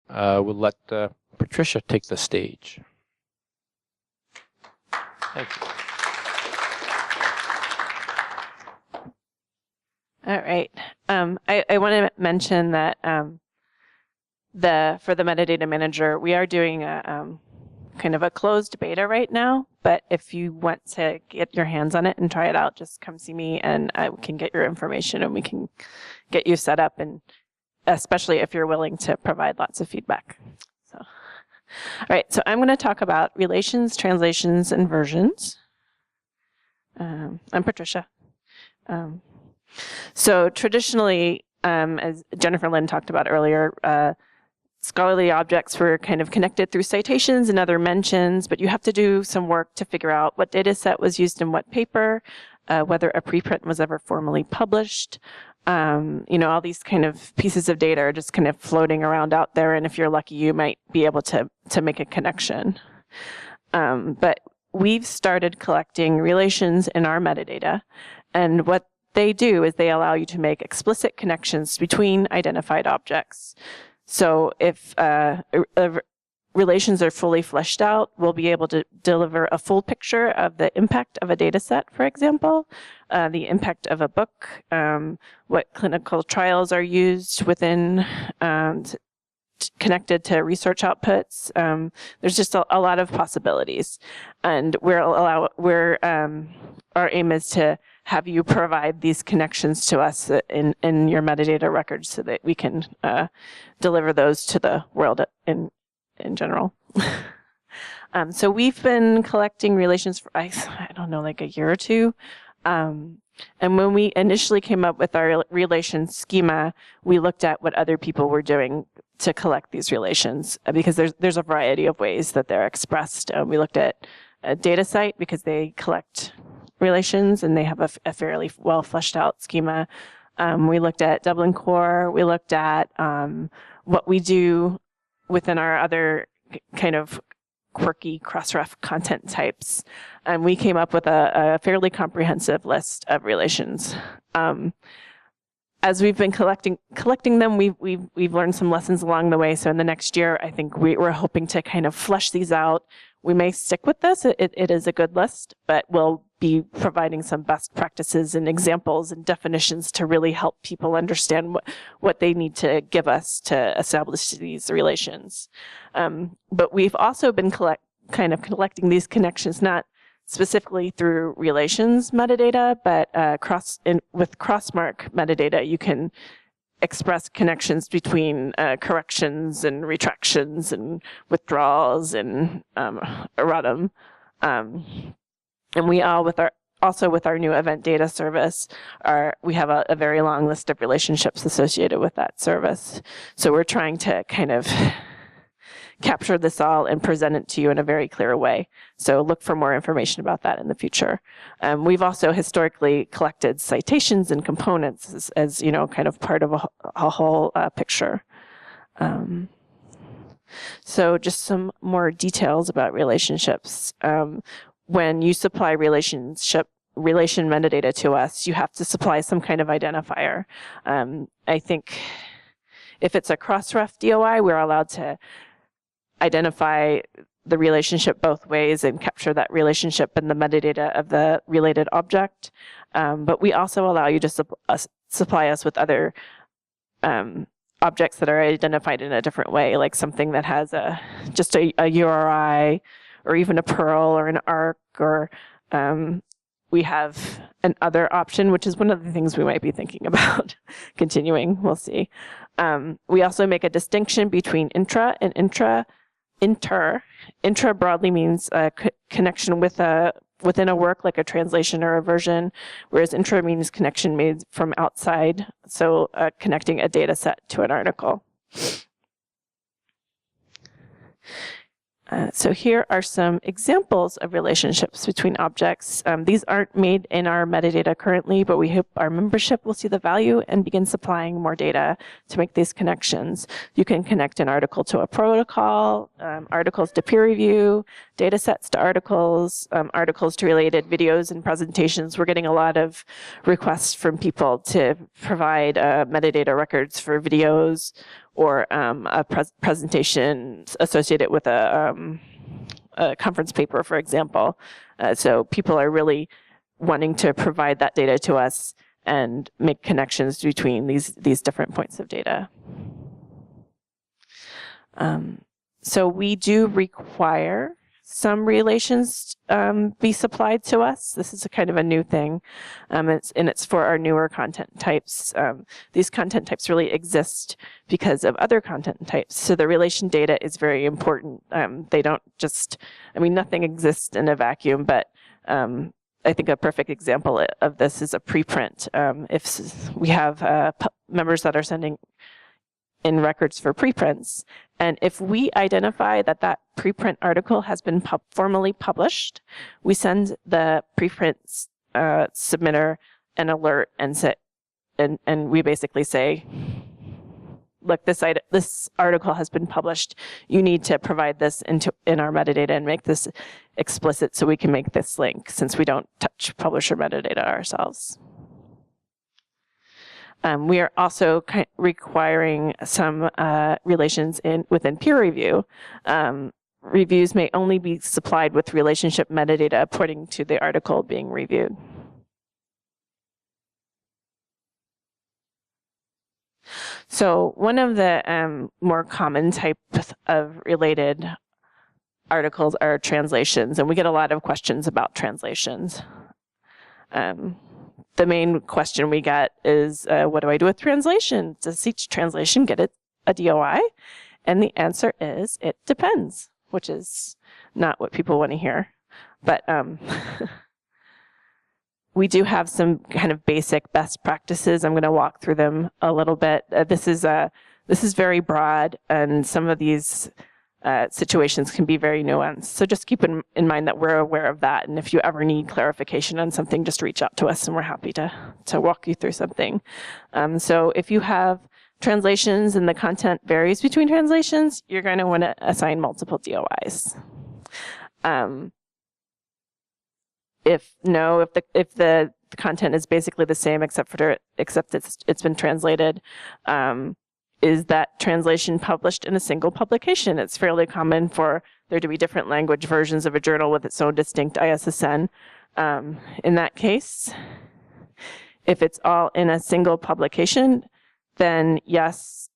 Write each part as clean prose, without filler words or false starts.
we'll let Patricia take the stage. Thank you. All right. I want to mention that for the metadata manager, we are doing a kind of a closed beta right now. But if you want to get your hands on it and try it out, just come see me, and I can get your information, and we can get you set up, and especially if you're willing to provide lots of feedback. So, all right. So I'm going to talk about relations, translations, and versions. I'm Patricia. So traditionally, as Jennifer Lynn talked about earlier, scholarly objects were kind of connected through citations and other mentions, but you have to do some work to figure out what data set was used in what paper, whether a preprint was ever formally published. All these kind of pieces of data are just kind of floating around out there, and if you're lucky, you might be able to make a connection. But we've started collecting relations in our metadata, and what they do is they allow you to make explicit connections between identified objects. So if relations are fully fleshed out, we'll be able to deliver a full picture of the impact of a data set, for example, the impact of a book, what clinical trials are used within, connected to research outputs. There's just a lot of possibilities. And our aim is to have you provide these connections to us in your metadata records so that we can deliver those to the world in general. So we've been collecting relations for, I don't know, like a year or two. And when we initially came up with our relations schema, we looked at what other people were doing to collect these relations, because there's a variety of ways that they're expressed. We looked at a DataCite because they collect relations and they have a fairly well fleshed out schema. We looked at Dublin Core. We looked at what we do within our other kind of quirky cross-ref content types. And we came up with a fairly comprehensive list of relations. As we've been collecting them, we've learned some lessons along the way. So in the next year, I think we're hoping to kind of flesh these out. We may stick with this. It is a good list, but we'll be providing some best practices and examples and definitions to really help people understand what they need to give us to establish these relations. But we've also been collecting these connections, not specifically through relations metadata, but with crossmark metadata, you can express connections between corrections and retractions and withdrawals and erratum. And we all, with our new event data service, we have a very long list of relationships associated with that service. So we're trying to kind of capture this all and present it to you in a very clear way. So look for more information about that in the future. We've also historically collected citations and components as kind of part of a whole picture. So just some more details about relationships. When you supply relation metadata to us, you have to supply some kind of identifier. I think if it's a cross-ref DOI, we're allowed to identify the relationship both ways and capture that relationship in the metadata of the related object. But we also allow you to supply us with other objects that are identified in a different way, like something that has just a URI, or even a Perl or an ARC, or we have an other option, which is one of the things we might be thinking about continuing. We'll see. We also make a distinction between intra and inter. Intra broadly means a connection within a work, like a translation or a version, whereas intra means connection made from outside, so connecting a data set to an article. So here are some examples of relationships between objects. These aren't made in our metadata currently, but we hope our membership will see the value and begin supplying more data to make these connections. You can connect an article to a protocol, articles to peer review, data sets to articles, articles to related videos and presentations. We're getting a lot of requests from people to provide metadata records for videos or a presentation associated with a conference paper, for example. So people are really wanting to provide that data to us and make connections between these different points of data. So we do require some relations be supplied to us. This is a kind of a new thing, it's for our newer content types. These content types really exist because of other content types. So the relation data is very important. They don't just, nothing exists in a vacuum, but I think a perfect example of this is a preprint. If we have members that are sending in records for preprints, and if we identify that that preprint article has been formally published, we send the preprint submitter an alert and we basically say, look, this article has been published. You need to provide this in our metadata and make this explicit so we can make this link, since we don't touch publisher metadata ourselves. We are also requiring some relations within peer review. Reviews may only be supplied with relationship metadata according to the article being reviewed. So one of the more common types of related articles are translations, and we get a lot of questions about translations. The main question we get is, what do I do with translation? Does each translation get a DOI? And the answer is, it depends, which is not what people want to hear. But we do have some kind of basic best practices. I'm going to walk through them a little bit. This is very broad, and some of these situations can be very nuanced. So just keep in mind that we're aware of that. And if you ever need clarification on something, just reach out to us and we're happy to walk you through something. So if you have translations and the content varies between translations, you're going to want to assign multiple DOIs. If the content is basically the same except it's been translated, is that translation published in a single publication? It's fairly common for there to be different language versions of a journal with its own distinct ISSN. In that case, if it's all in a single publication, then yes,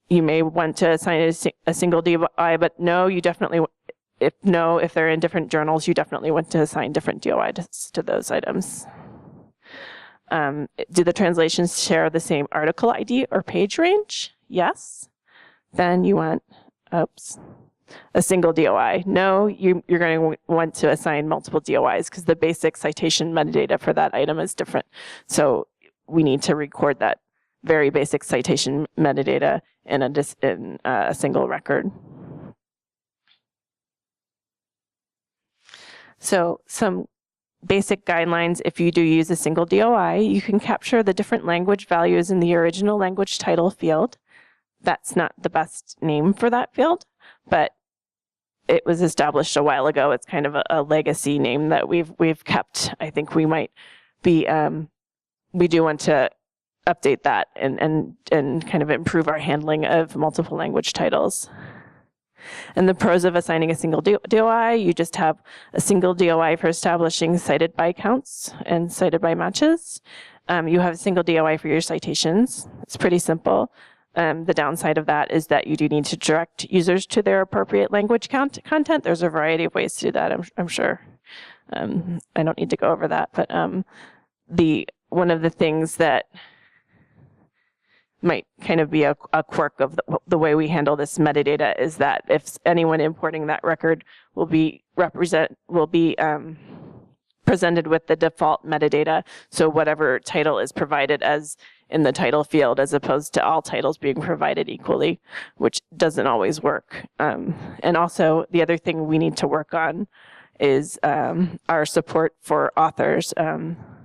you may want to assign a single DOI, but no, you definitely, if they're in different journals, you definitely want to assign different DOIs to those items. Do the translations share the same article ID or page range? Yes. Then you want, a single DOI. No, you're going to want to assign multiple DOIs because the basic citation metadata for that item is different. So we need to record that very basic citation metadata in a single record. So some basic guidelines: if you do use a single DOI, you can capture the different language values in the original language title field. That's not the best name for that field, but it was established a while ago. It's kind of a legacy name that we've kept. I think we might be, we do want to update that and kind of improve our handling of multiple language titles. And the pros of assigning a single DOI: you just have a single DOI for establishing cited by counts and cited by matches. You have a single DOI for your citations. It's pretty simple. The downside of that is that you do need to direct users to their appropriate language content. There's a variety of ways to do that, I'm sure. I don't need to go over that, but one of the things that might kind of be a quirk of the way we handle this metadata is that if anyone importing that record will be presented with the default metadata, so whatever title is provided as in the title field, as opposed to all titles being provided equally, which doesn't always work. And also, the other thing we need to work on is our support for authors.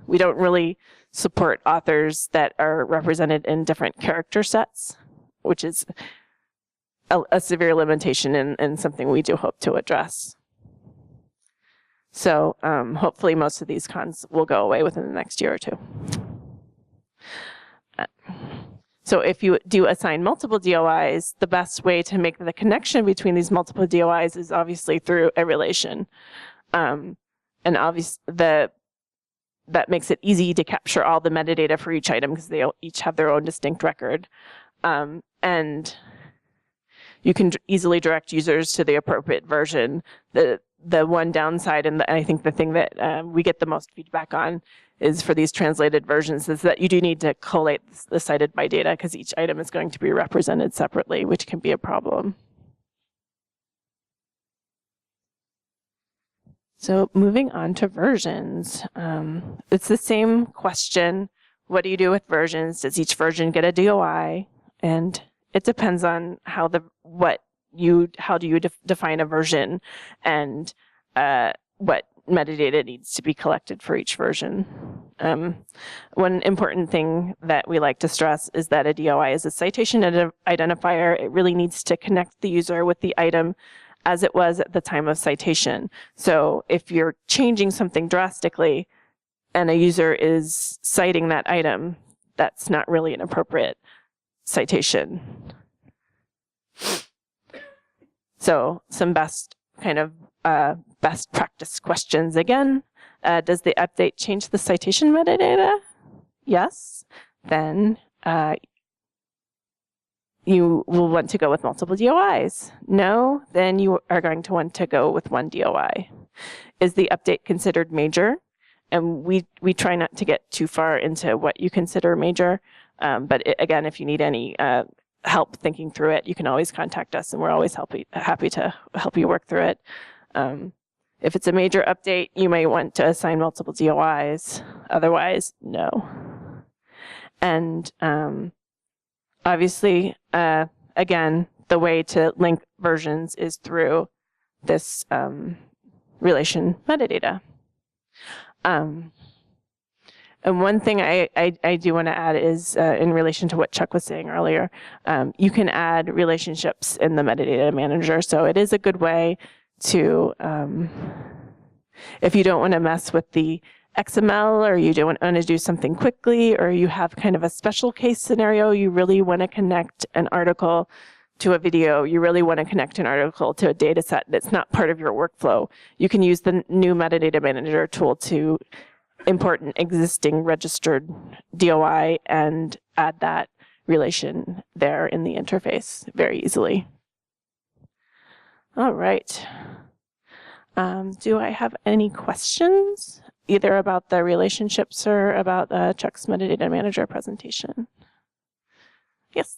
We don't really support authors that are represented in different character sets, which is a severe limitation and something we do hope to address. So hopefully most of these cons will go away within the next year or two. So if you do assign multiple DOIs, the best way to make the connection between these multiple DOIs is obviously through a relation. And obviously that makes it easy to capture all the metadata for each item because they each have their own distinct record. And you can easily direct users to the appropriate version. The one downside, and I think the thing that we get the most feedback on is for these translated versions, is that you do need to collate the cited by data because each item is going to be represented separately, which can be a problem. So moving on to versions. It's the same question. What do you do with versions? Does each version get a DOI? And it depends on how do you define a version and what metadata needs to be collected for each version. One important thing that we like to stress is that a DOI is a citation identifier. It really needs to connect the user with the item as it was at the time of citation. So if you're changing something drastically and a user is citing that item, that's not really an appropriate citation. So some best practice questions again. Does the update change the citation metadata? Yes. Then you will want to go with multiple DOIs. No, then you are going to want to go with one DOI. Is the update considered major? And we try not to get too far into what you consider major. But again, if you need any help thinking through it, you can always contact us, and we're always happy to help you work through it. If it's a major update, you may want to assign multiple DOIs. Otherwise, no. And obviously, again, the way to link versions is through this relation metadata. And one thing I do want to add is in relation to what Chuck was saying earlier, you can add relationships in the metadata manager. So it is a good way to, if you don't want to mess with the XML, or you don't want to do something quickly, or you have kind of a special case scenario, you really want to connect an article to a video, you really want to connect an article to a data set that's not part of your workflow, you can use the new metadata manager tool to import an existing registered DOI and add that relation there in the interface very easily. All right. Do I have any questions, either about the relationships or about Chuck's metadata manager presentation? Yes.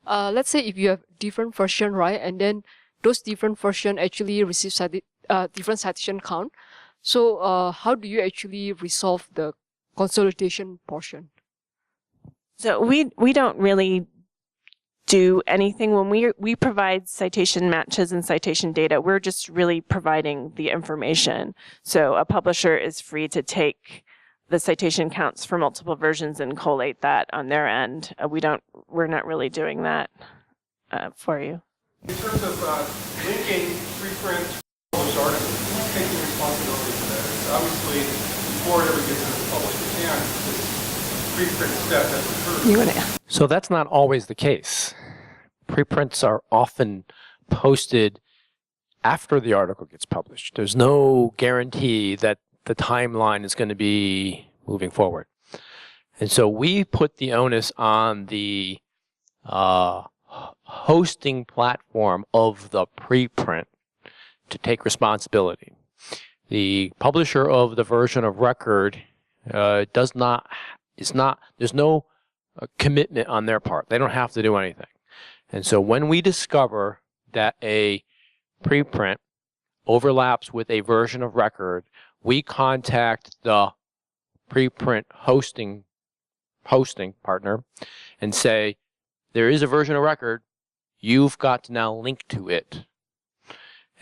Let's say if you have different version, right, and then those different version actually receive different citation count. So how do you actually resolve the consolidation portion? So we don't really do anything when we provide citation matches and citation data. We're just really providing the information. So a publisher is free to take the citation counts for multiple versions and collate that on their end. We're not really doing that for you. In terms of linking preprint published articles, who's taking responsibility for that? It's obviously, before it ever gets into the publisher's hands, this preprint step has occurred. So that's not always the case. Preprints are often posted after the article gets published. There's no guarantee that the timeline is going to be moving forward. And so we put the onus on the hosting platform of the preprint to take responsibility. The publisher of the version of record there's no commitment on their part. They don't have to do anything. And so when we discover that a preprint overlaps with a version of record, we contact the preprint hosting partner and say, there is a version of record, you've got to now link to it.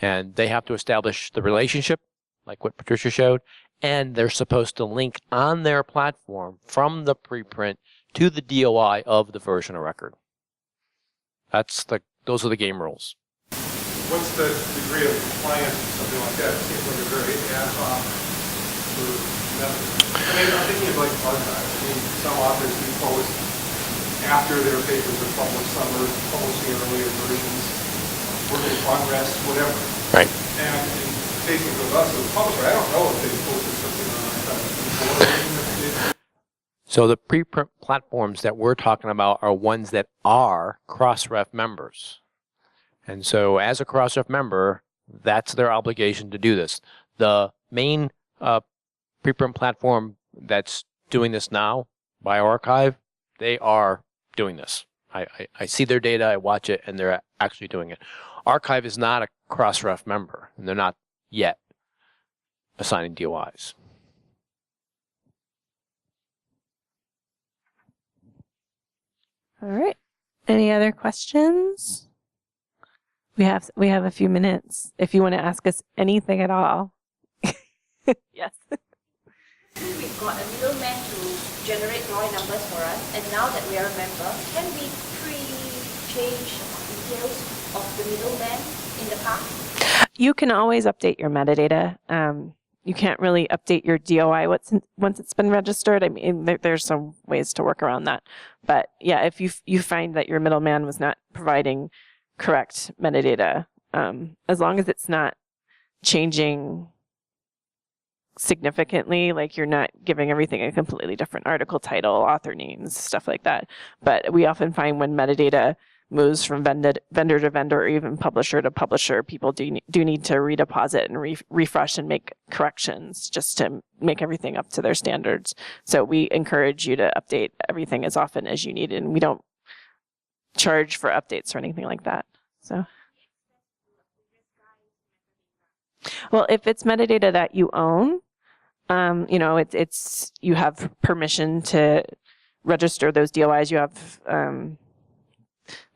And they have to establish the relationship, like what Patricia showed, and they're supposed to link on their platform from the preprint to the DOI of the version of record. Those are the game rules. What's the degree of compliance or something like that? It seems like a very ad hoc method. I mean, I'm thinking of like archives. I mean, some authors do post after their papers are published, some are publishing earlier versions, work in progress, whatever. Right. And in cases of us as a publisher, I don't know if they posted something on our site. So the preprint platforms that we're talking about are ones that are Crossref members. And so as a Crossref member, that's their obligation to do this. The main preprint platform that's doing this now, BioArchive, they are doing this. I see their data, I watch it, and they're actually doing it. Archive is not a Crossref member, and they're not yet assigning DOIs. All right. Any other questions? We have a few minutes if you want to ask us anything at all. Yes. We've got a middleman to generate ROI numbers for us, and now that we are a member, can we pre-change details of the middleman in the past? You can always update your metadata. You can't really update your DOI once it's been registered. I mean, there's some ways to work around that. But yeah, if you find that your middleman was not providing correct metadata, as long as it's not changing significantly, like you're not giving everything a completely different article title, author names, stuff like that. But we often find when metadata moves from vendor to vendor or even publisher to publisher, people do need to redeposit and refresh and make corrections just to make everything up to their standards. So we encourage you to update everything as often as you need, and we don't charge for updates or anything like that. So, well, if it's metadata that you own, it's you have permission to register those DOIs. You have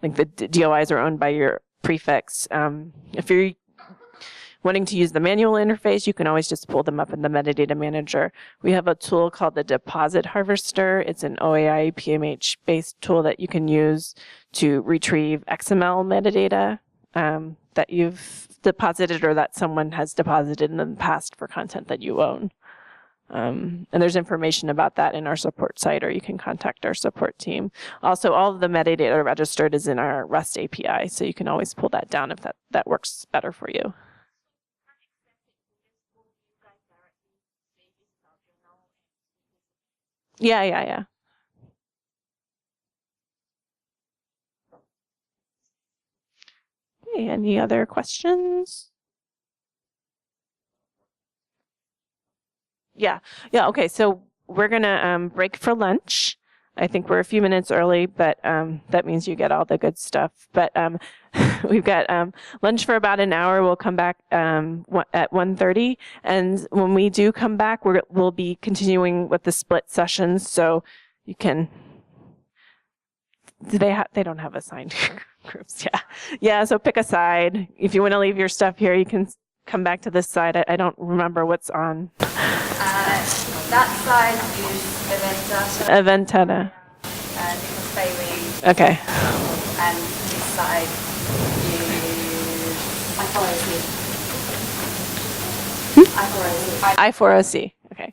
like the DOIs are owned by your prefix. If you're wanting to use the manual interface, you can always just pull them up in the metadata manager. We have a tool called the Deposit Harvester. It's an OAI PMH based tool that you can use to retrieve XML metadata that you've deposited or that someone has deposited in the past for content that you own. And there's information about that in our support site, or you can contact our support team. Also, all of the metadata registered is in our REST API, so you can always pull that down if that works better for you. Yeah. Okay, any other questions? Yeah. Okay. So we're gonna break for lunch. I think we're a few minutes early, but that means you get all the good stuff. But we've got lunch for about an hour. We'll come back at 1:30, and when we do come back, we'll be continuing with the split sessions. So you can. They don't have assigned groups. Yeah. So pick a side. If you want to leave your stuff here, you can come back to this side. I don't remember what's on. That side is Eventata. Nicholas Bailey. Okay. And this side is I4OC. I4OC. Okay.